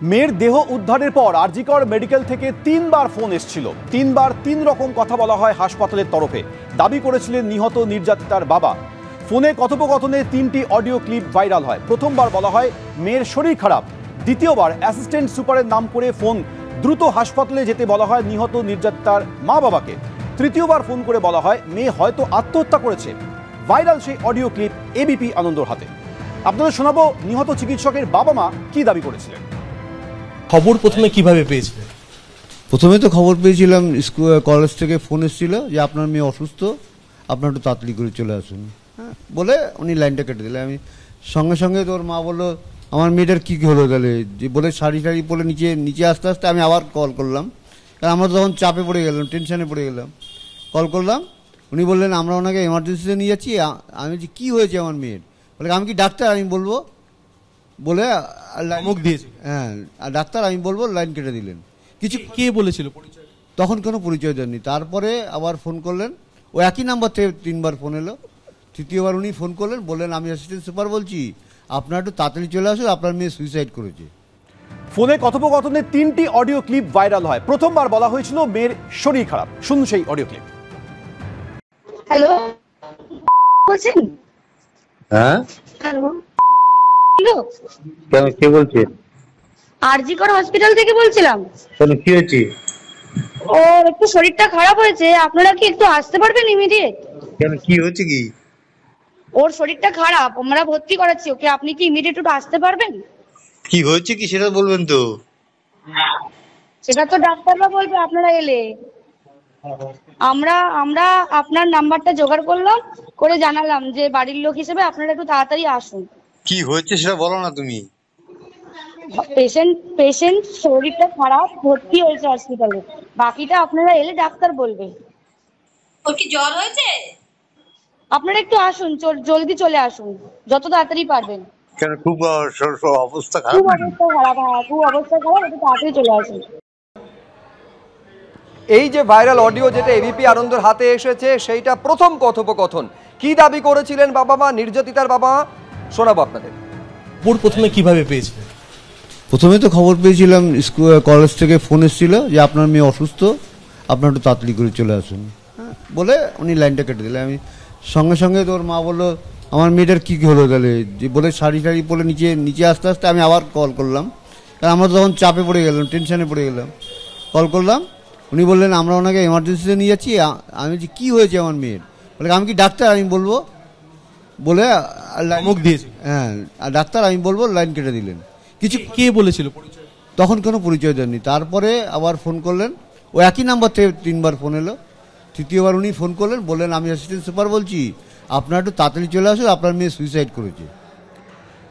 মেয়ের দেহ উদ্ধারের পর আরজিকর মেডিকেল থেকে 3 বার ফোন এসেছিল। 3 বার 3 রকম কথা বলা হয় হাসপাতালের তরফে। দাবি করেছিলেন নিহত নির্যাতিতার বাবা। ফোনে কথোপকথনে 3টি অডিও ক্লিপ ভাইরাল হয়। প্রথমবার বলা হয় মেয়ের শরীর খারাপ। দ্বিতীয়বার অ্যাসিস্ট্যান্ট সুপারের নাম করে ফোন দ্রুত হাসপাতালে যেতে বলা হয় নিহত নির্যাতিতার মা বাবাকে। তৃতীয়বার ফোন করে বলা হয় মেয়ে হয়তো আত্মহত্যা করেছে। ভাইরাল সেই অডিও ক্লিপ এবিপি আনন্দর হাতে। আপনাদের শোনাবো নিহত চিকিৎসকের বাবা মা কি দাবি করেছিলেন। খবর প্রথমে কিভাবে পেয়েছিলেন? প্রথমে তো খবর পেয়েছিলাম, কলেজ থেকে ফোন এসেছিল যে আপনার মেয়ে অসুস্থ, আপনার একটু তাড়াতাড়ি করে চলে আসুন, হ্যাঁ বলে উনি লাইনটা কেটে দিলেন। আমি সঙ্গে সঙ্গে তোর মা বললো আমার মেয়েটার কী হলো তাহলে, যে বলে শাড়ি টাড়ি পরে নিচে আসতে আসতে আমি আবার কল করলাম, কারণ আমরা তখন চাপে পড়ে গেলাম, টেনশনে পড়ে গেলাম। কল করলাম, উনি বললেন আমরা ওনাকে এমার্জেন্সিতে নিয়ে যাচ্ছি। আমি বলছি কী হয়েছে আমার মেয়ের? বলে আমি কি ডাক্তার, আমি বলবো বলে মুখ দিয়েছে। হ্যাঁ ডাক্তার আমি বলবো, লাইন কেটে দিলেন। কিছু কে বলেছিল পরিচয়? তখন কোনো পরিচয় দেননি। তারপরে আবার ফোন করলেন, ও একই নাম্বার থেকে 3 বার ফোন এলো। তৃতীয়বার উনি ফোন করলেন, বললেন আমি অ্যাসিস্ট্যান্ট সুপার বলছি, আপনার একটু তাড়াতাড়ি চলে আসুন, আপনার মেয়ে সুইসাইড করেছে। ফোনে কথোপকথনে 3টি অডিও ক্লিপ ভাইরাল হয়। প্রথমবার বলা হয়েছিল মেয়ের শরীর খারাপ। শুনুন সেই অডিও ক্লিপ। হ্যালো, বলছেন? হ্যাঁ, হ্যালো, হ্যালো, কেন কে বলছেন? আরজিকর হসপিটাল থেকে বলছিলাম। কেন কি হয়েছে? ওর একটু শরীরটা খারাপ হয়েছে, আপনারা কি একটু আসতে পারবেন ইমিডিয়েট? কেন কি হয়েছে কি? ওর শরীরটা খারাপ, আমরা ভর্তি করাচ্ছি ওকে, আপনি কি ইমিডিয়েট একটু আসতে পারবেন? কি হয়েছে কি সেটা বলবেন তো? সেটা তো ডাক্তাররা বলবে আপনারা এলে। আমরা আমরা আপনার নাম্বারটা জোগাড় করলাম, করে জানালাম যে বাড়ির লোক হিসেবে আপনারা একটু তাড়াতাড়ি আসুন। কি হয়েছে সেটা বলো না তুমি। পেশেন্ট শরীরটা খারাপ, ভর্তি হয়েছে হসপিটালে, বাকিটা আপনারা এলে ডাক্তার বলবে। ওর কি জ্বর হয়েছে? আপনারা একটু আসুন, জলদি চলে আসুন, যত তাড়াতাড়ি পারবেন। কেন খুব অবস্থা খারাপ? খুব অবস্থা খারাপ, হ্যাঁ খুব অবস্থা খারাপ, একটু তাড়াতাড়ি চলে আসুন। এই যে ভাইরাল অডিও যেটা এবিপি আনন্দর হাতে এসেছে, সেইটা প্রথম কথোপকথন। কি দাবি করেছিলেন বাবা মা, নির্যাতিতার বাবা মা, শোনাবো আপনাদের। খবর প্রথমে কিভাবে পেয়েছিলেন? প্রথমে তো খবর পেয়েছিলাম, কলেজ থেকে ফোন এসেছিল যে আপনার মেয়ে অসুস্থ, আপনার একটু তাড়াতাড়ি করে চলে আসুন, হ্যাঁ বলে উনি লাইনটা কেটে দিলেন। আমি সঙ্গে সঙ্গে তোর মা বললো আমার মেয়েটার কী হলো তাহলে, যে বলে শাড়ি টাড়ি পরে নিচে আসতে আসতে আমি আবার কল করলাম, কারণ আমরা তখন চাপে পড়ে গেলাম, টেনশনে পড়ে গেলাম। কল করলাম, উনি বললেন আমরা ওনাকে এমার্জেন্সিতে নিয়ে যাচ্ছি। আমি বলছি কী হয়েছে আমার মেয়ের? বলে আমি কি ডাক্তার, আমি বলবো বলে মুখ দিয়েছে। হ্যাঁ ডাক্তার আমি বলবো, লাইন কেটে দিলেন। কিছু কে বলেছিল পরিচয়? তখন কোনো পরিচয় দেননি। তারপরে আবার ফোন করলেন, ও একই নাম্বার থেকে 3 বার ফোন এলো। তৃতীয়বার উনি ফোন করলেন, বললেন আমি অ্যাসিস্ট্যান্ট সুপার বলছি, আপনার একটু তাড়াতাড়ি চলে আসুন, আপনার মেয়ে সুইসাইড করেছে।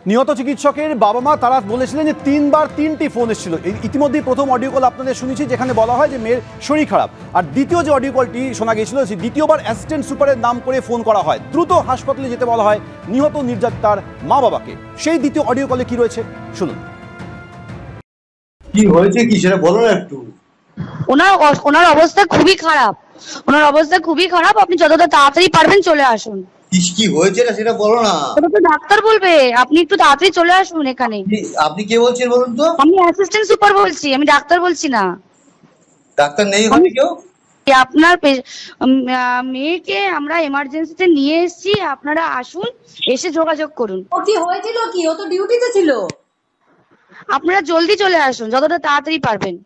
নিহত চিকিৎসকের বাবা মা তারা বলেছিলেন যে 3 বার 3টি ফোন এসেছিল। ইতিমধ্যেই প্রথম অডিও কল আপনাদের শুনেছি, যেখানে বলা হয় যে মেয়ের শরীর খারাপ। আর দ্বিতীয় যে অডিও কলটি শোনা গিয়েছিল, দ্বিতীয়বার অ্যাসিস্ট্যান্ট সুপারের নাম করে ফোন করা হয়, দ্রুত হাসপাতালে যেতে বলা হয় নিহত নির্যাতিতার মা বাবাকে। সেই দ্বিতীয় অডিও কলে কি রয়েছে শুনুন। কি হয়েছে কি সেটা বলো না একটু। ওনার অবস্থা খুবই খারাপ, আপনি যতটা তাড়াতাড়ি পারবেন চলে আসুন। কি হয়েছে না সেটা বলো না। ওটা তো ডাক্তার বলবে, আপনি একটু তাড়াতাড়ি চলে আসুন এখানে। আপনি কে বলছেন বলুন তো? আমি অ্যাসিস্ট্যান্ট সুপার বলছি, আমি ডাক্তার বলছি না। ডাক্তার নেই ওখানে কেউ? আপনার মেয়েকে আমরা এমার্জেন্সিতে নিয়ে এসেছি, আপনারা আসুন, এসে যোগাযোগ করুন। ও কি হয়েছিল কি? ও তো ডিউটিতে ছিল। আপনারা জলদি চলে আসুন, যতটা তাড়াতাড়ি পারবেন।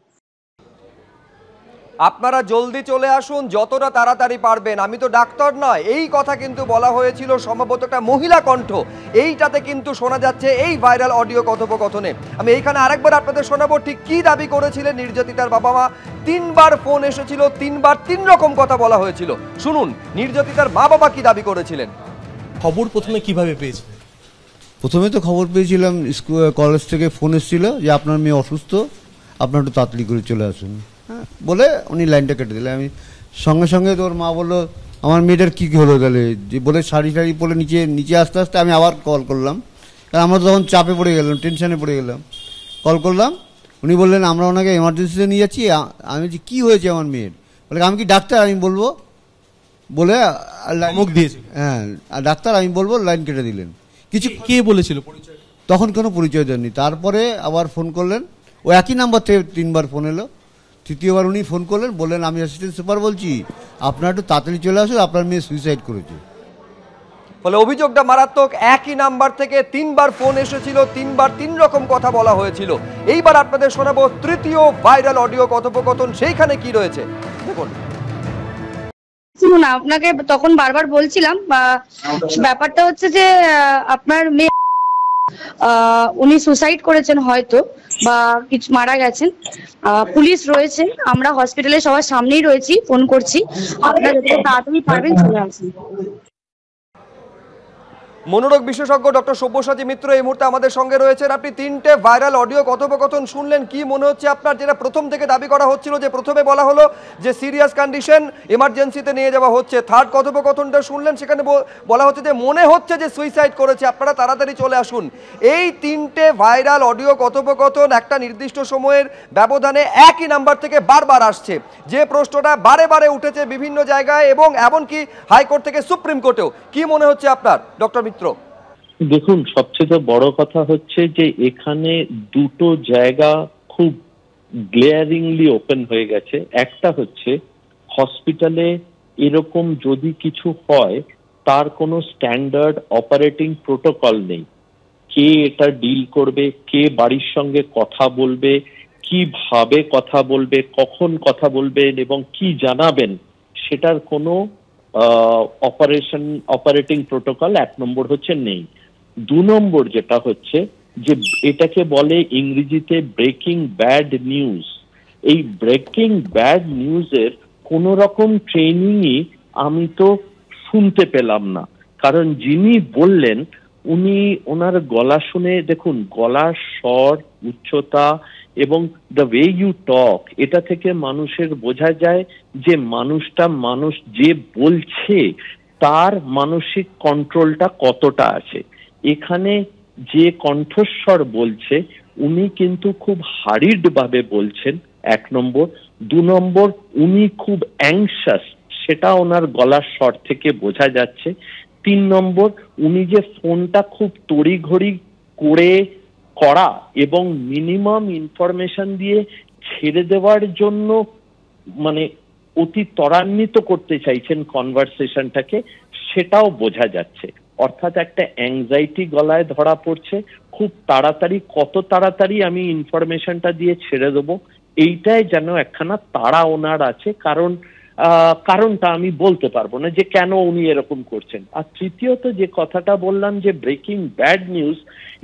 আপনারা জলদি চলে আসুন, যতটা তাড়াতাড়ি পারবেন। আমি তো ডাক্তার নয়, এই কথা কিন্তু বলা হয়েছিল, সম্ভবত একটা মহিলা কণ্ঠ এইটাতে কিন্তু শোনা যাচ্ছে এই ভাইরাল অডিও কথোপকথনে। আমি এইখানে আরেকবার আপনাদের শোনাবো ঠিক কি দাবি করেছিলেন নির্যাতিতার বাবা মা। 3 বার ফোন এসেছিল, 3 বার 3 রকম কথা বলা হয়েছিল। শুনুন নির্যাতিতার মা বাবা কি দাবি করেছিলেন। খবর প্রথমে কিভাবে পেয়েছিলেন? প্রথমে তো খবর পেয়েছিলাম, কলেজ থেকে ফোন এসেছিল যে আপনার মেয়ে অসুস্থ, আপনার একটু তাড়াতাড়ি করে চলে আসুন, হ্যাঁ বলে উনি লাইনটা কেটে দিলেন। আমি সঙ্গে সঙ্গে তোর মা বললো আমার মেয়েটার কী হলো তাহলে, যে বলে শাড়ি টাড়ি পরে নিচে আসতে আসতে আমি আবার কল করলাম, কারণ আমরা তখন চাপে পড়ে গেলাম, টেনশনে পড়ে গেলাম। কল করলাম, উনি বললেন আমরা ওনাকে এমার্জেন্সিতে নিয়ে যাচ্ছি। আমি বলছি কী হয়েছে আমার মেয়ের? বলে আমি কি ডাক্তার, আমি বলবো বলে মুখ দিয়েছে। হ্যাঁ ডাক্তার আমি বলবো, লাইন কেটে দিলেন। কিছু কে বলেছিল পরিচয়? তখন কোনো পরিচয় দেননি। তারপরে আবার ফোন করলেন, ও ও একই নাম্বার থেকে 3বার ফোন এলো। তৃতীয়বার উনি ফোন করলেন, বললেন আমি অ্যাসিস্ট্যান্ট সুপার বলছি, আপনারা একটু তাড়াতাড়ি চলে আসুন, আপনার মেয়ে সুইসাইড করেছে। ফলে অভিযোগটা মারাত্মক। একই নাম্বার থেকে 3বার ফোন এসেছিল, 3বার 3 রকম কথা বলা হয়েছিল। এইবার আপনাদের শোনাবো তৃতীয় ভাইরাল অডিও কথোপকথন, সেইখানে কি রয়েছে দেখুন। শুনুন, আপনাকে তখন বারবার বলছিলাম, ব্যাপারটা হচ্ছে যে আপনার মেয়ে উনি সুসাইড করেছেন হয়তো, বা কিছু মারা গেছেন। পুলিশ রয়েছে, আমরা হসপিটালে সবার সামনেই রয়েছি, ফোন করছি, আপনারা যত তাড়াতাড়ি পারবেন চলে আসুন। মনোরোগ বিশেষজ্ঞ ডক্টর সব্যসাচী মিত্র এই মুহূর্তে আমাদের সঙ্গে রয়েছেন। আপনি 3টে ভাইরাল অডিও কথোপকথন শুনলেন, কি মনে হচ্ছে আপনার? যেটা প্রথম থেকে দাবি করা হচ্ছিল, যে প্রথমে বলা হলো যে সিরিয়াস কন্ডিশন, এমার্জেন্সিতে নিয়ে যাওয়া হচ্ছে। থার্ড কথোপকথনটা শুনলেন, সেখানে বলা হচ্ছে যে মনে হচ্ছে যে সুইসাইড করেছে, আপনারা তাড়াতাড়ি চলে আসুন। এই 3টে ভাইরাল অডিও কথোপকথন একটা নির্দিষ্ট সময়ের ব্যবধানে একই নাম্বার থেকে বারবার আসছে। যে প্রশ্নটা বারে বারে উঠেছে বিভিন্ন জায়গায় এবং এমনকি হাইকোর্ট থেকে সুপ্রিম কোর্টেও। কি মনে হচ্ছে আপনার ডক্টর মিত্র? দেখুন, সবচেয়ে বড় কথা হচ্ছে যে এখানে দুটো জায়গা খুব গ্লেয়ারিংলি ওপেন হয়ে গেছে। একটা হচ্ছে হসপিটালে এরকম যদি কিছু হয় তার কোনো স্ট্যান্ডার্ড অপারেটিং প্রোটোকল নেই। কে এটা ডিল করবে, কে বাড়ির সঙ্গে কথা বলবে, কিভাবে কথা বলবে, কখন কথা বলবেন এবং কি জানাবেন, সেটার কোনো অপারেটিং প্রোটোকল 1 নম্বর হচ্ছে নেই। 2 নম্বর যেটা হচ্ছে যে এটাকে বলে ইংরেজিতে ব্রেকিং ব্যাড নিউজ। এই ব্রেকিং ব্যাড নিউজের কোন রকম ট্রেনিংই আমি তো শুনতে পেলাম না। কারণ যিনি বললেন উনি, ওনার গলা শুনে, দেখুন গলার স্বর, উচ্চতা এবং দ্য ওয়ে ইউ টক, এটা থেকে মানুষের বোঝা যায় যে মানুষ যে বলছে তার মানসিক কন্ট্রোলটা কতটা আছে। এখানে যে কণ্ঠস্বর বলছে উনি কিন্তু খুব হারিড ভাবে বলছেন, 1 নম্বর। 2 নম্বর, উনি খুব অ্যাংশাস, সেটা ওনার গলার স্বর থেকে বোঝা যাচ্ছে। 3 নম্বর, উনি যে ফোনটা খুব তড়িঘড়ি করা এবং মিনিমাম ইনফরমেশন দিয়ে ছেড়ে দেওয়ার জন্য মানে অতি ত্বরান্বিত করতে চাইছেন কনভারসেশনটাকে, সেটাও বোঝা যাচ্ছে। অর্থাৎ একটা অ্যাংজাইটি গলায় ধরা পড়ছে, খুব তাড়াতাড়ি, কত তাড়াতাড়ি আমি ইনফরমেশনটা দিয়ে ছেড়ে দেবো, এইটাই যেন একখানা তাড়া ওনার আছে। কারণটা আমি বলতে পারবো না যে কেন উনি এরকম করছেন। আর তৃতীয়ত যে কথাটা বললাম যে ব্রেকিং ব্যাড নিউজ,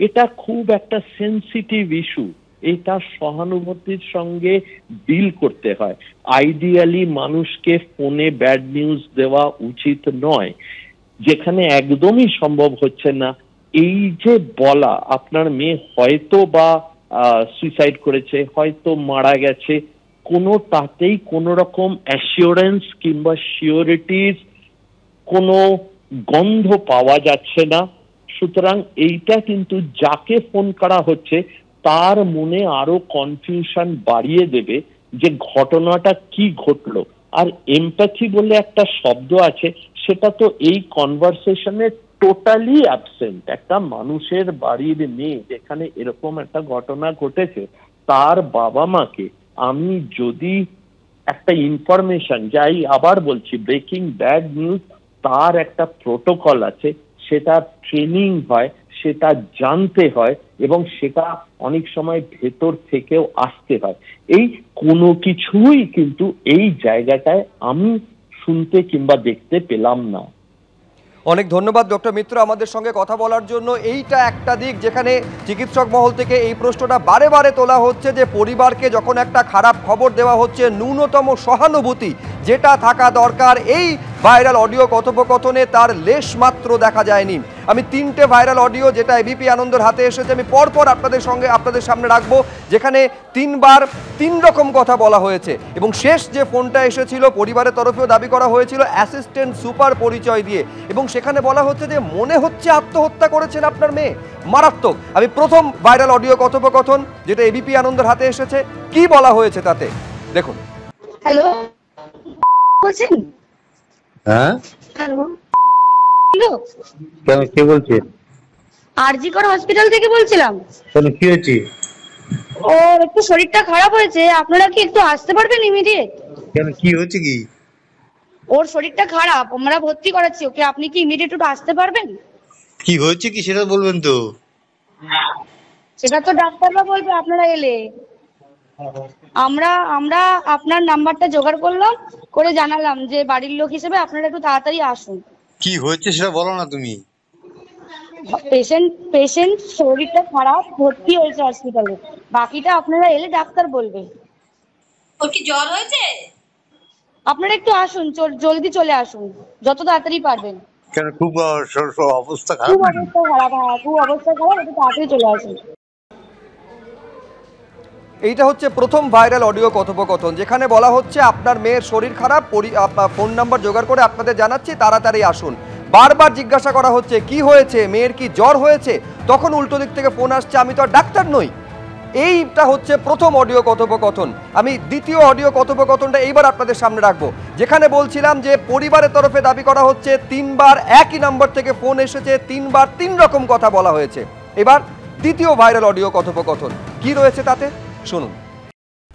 এটা খুব একটা সেন্সিটিভ ইস্যু। এটা সহানুভূতির সঙ্গে ডিল করতে হয়। আইডিয়ালি মানুষকে ফোনে ব্যাড নিউজ দেওয়া উচিত নয়, যেখানে একদমই সম্ভব হচ্ছে না। এই যে বলা আপনার মেয়ে হয়তো বা সুইসাইড করেছে, হয়তো মারা গেছে, কোনোটাতেই কোনো রকম অ্যাসিওরেন্স কিংবা সিওরিটির কোনো গন্ধ পাওয়া যাচ্ছে না। সুতরাং এইটা কিন্তু যাকে ফোন করা হচ্ছে তার মনে আরো কনফিউশন বাড়িয়ে দেবে যে ঘটনাটা কি ঘটলো। আর এমপ্যাথি বলে একটা শব্দ আছে, সেটা তো এই কনভারসেশনে টোটালি অ্যাবসেন্ট। একটা মানুষের বাড়ির মেয়ে, যেখানে এরকম একটা ঘটনা ঘটেছে, তার বাবা মাকে আমি যদি একটা ইনফরমেশন, যাই আবার বলছি ব্রেকিং ব্যাড নিউজ, তার একটা প্রোটোকল আছে, সেটা ট্রেনিং হয়, সেটা জানতে হয় এবং সেটা অনেক সময় ভেতর থেকেও আসতে হয়। এই কোনো কিছুই কিন্তু এই জায়গাটায় আমি শুনতে কিংবা দেখতে পেলাম না। অনেক ধন্যবাদ ডক্টর মিত্র আমাদের সঙ্গে কথা বলার জন্য। এইটা একটা দিক যেখানে চিকিৎসক মহল থেকে এই প্রশ্নটা বারে বারে তোলা হচ্ছে যে পরিবারকে যখন একটা খারাপ খবর দেওয়া হচ্ছে, ন্যূনতম সহানুভূতি যেটা থাকা দরকার, এই ভাইরাল অডিও কথোপকথনে তার লেশ মাত্র দেখা যায়নি। আমি 3টে ভাইরাল অডিও যেটা এবিপি আনন্দর হাতে এসেছে আমি পরপর আপনাদের সামনে রাখবো, যেখানে 3বার 3 রকম কথা বলা হয়েছে এবং শেষ যে ফোনটা এসেছিল পরিবারের তরফেও দাবি করা হয়েছিল অ্যাসিস্ট্যান্ট সুপার পরিচয় দিয়ে এবং সেখানে বলা হচ্ছে যে মনে হচ্ছে আত্মহত্যা করেছেন আপনার মেয়ে। মারাত্মক। আমি প্রথম ভাইরাল অডিও কথোপকথন যেটা এবিপি আনন্দর হাতে এসেছে, কি বলা হয়েছে তাতে দেখুন। হ্যালো, বলছেন? হ্যাঁ, হ্যালো, কে বলছেন? আরজিকর হসপিটাল থেকে বলছিলাম। কি হয়েছে? ওর একটু শরীরটা খারাপ হয়েছে, আপনারা কি একটু আসতে পারবেন ইমিডিয়েট? কেন, কি হচ্ছে কি? ওর শরীরটা খারাপ, আমরা ভর্তি করাচ্ছি ওকে, আপনি কি ইমিডিয়েট একটু আসতে পারবেন? কি হচ্ছে কি সেটা বলবেন তো? সেটা তো ডাক্তাররা বলবে আপনারা এলে। আমরা আপনার নাম্বারটা জোগাড় করলাম, করে জানালাম যে বাড়ির লোক হিসেবে আপনারা একটু তাড়াতাড়ি আসুন। কি হচ্ছে সেটা বলো না তুমি। পেশেন্ট শরীরটা খারাপ, ভর্তি হয়েছে হসপিটালে, বাকিটা আপনারা এলে ডাক্তার বলবে। ওর কি জ্বর হয়েছে? আপনারা একটু আসুন, জলদি চলে আসুন যত তাড়াতাড়ি পারবেন। কেন, খুব অবস্থা খুব খারাপ? অবস্থা খারাপ, হ্যাঁ খুব অবস্থা খারাপ, একটু তাড়াতাড়ি চলে আসুন। এইটা হচ্ছে প্রথম ভাইরাল অডিও কথোপকথন, যেখানে বলা হচ্ছে আপনার মেয়ের শরীর খারাপ, আপনার ফোন নাম্বার জোগাড় করে আপনাদের জানাচ্ছি, তাড়াতাড়ি আসুন। বারবার জিজ্ঞাসা করা হচ্ছে কি হয়েছে, মেয়ের কি জ্বর হয়েছে, তখন উল্টো দিক থেকে ফোন আসছে আমি তো আর ডাক্তার নই। এইটা হচ্ছে প্রথম অডিও কথোপকথন। আমি দ্বিতীয় অডিও কথোপকথনটা এইবার আপনাদের সামনে রাখবো, যেখানে বলছিলাম যে পরিবারের তরফে দাবি করা হচ্ছে 3 বার একই নাম্বার থেকে ফোন এসেছে, 3 বার 3 রকম কথা বলা হয়েছে। এবার দ্বিতীয় ভাইরাল অডিও কথোপকথন কি রয়েছে তাতে শুনুন।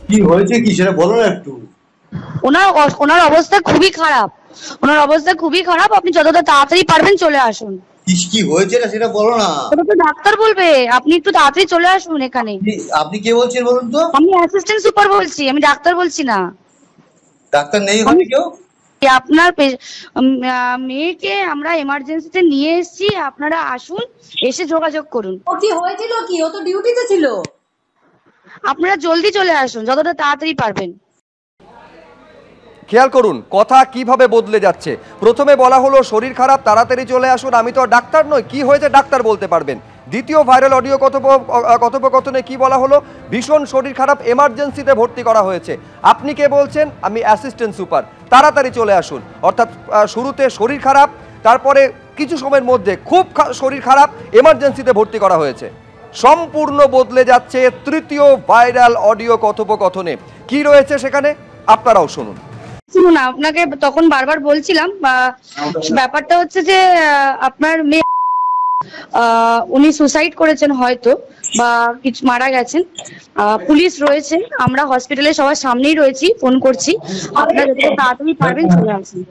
কি হয়েছে কি সেটা বলো না একটু। ওনার অবস্থা খুবই খারাপ, আপনি যতটা তাড়াতাড়ি পারবেন চলে আসুন। কি হয়েছে না সেটা বলো না। ওটা তো ডাক্তার বলবে, আপনি একটু তাড়াতাড়ি চলে আসুন এখানে। আপনি কে বলছেন বলুন তো? আমি অ্যাসিস্ট্যান্ট সুপার বলছি, আমি ডাক্তার বলছি না। ডাক্তার নেই হবে কেউ? আপনার মেয়েকে আমরা এমার্জেন্সিতে নিয়ে এসেছি, আপনারা আসুন, এসে যোগাযোগ করুন। ও কি হয়েছিল কি? ও তো ডিউটিতে ছিল। আপনারা জলদি চলে আসুন যতটা তাড়াতাড়ি পারবেন। খেয়াল করুন কথা কিভাবে বদলে যাচ্ছে। প্রথমে বলা হলো শরীর খারাপ, তাড়াতাড়ি চলে আসুন, আমি তো ডাক্তার নই, কি হয়েছে ডাক্তার বলতে পারবেন। দ্বিতীয় ভাইরাল অডিও কথোপকথনে কি বলা হলো, ভীষণ শরীর খারাপ, এমার্জেন্সিতে ভর্তি করা হয়েছে, আপনি কে বলছেন, আমি অ্যাসিস্ট্যান্ট সুপার, তাড়াতাড়ি চলে আসুন। অর্থাৎ শুরুতে শরীর খারাপ, তারপরে কিছু সময়ের মধ্যে খুব শরীর খারাপ, এমার্জেন্সিতে ভর্তি করা হয়েছে। সম্পূর্ণ বদলে যাচ্ছে তৃতীয় ভাইরাল অডিও কথোপকথনে। কি রয়েছে সেখানে আপনারাও শুনুন। শুনুন, আপনাকে তখন বারবার বলছিলাম, ব্যাপারটা হচ্ছে যে আপনার মেয়ে উনি সুসাইড করেছেন হয়তো, বা কিছু মারা গেছেন। পুলিশ রয়েছে, আমরা হসপিটালে সবার সামনেই রয়েছি, ফোন করছি, আপনারা যত তাড়াতাড়ি পারবেন চলে আসুন।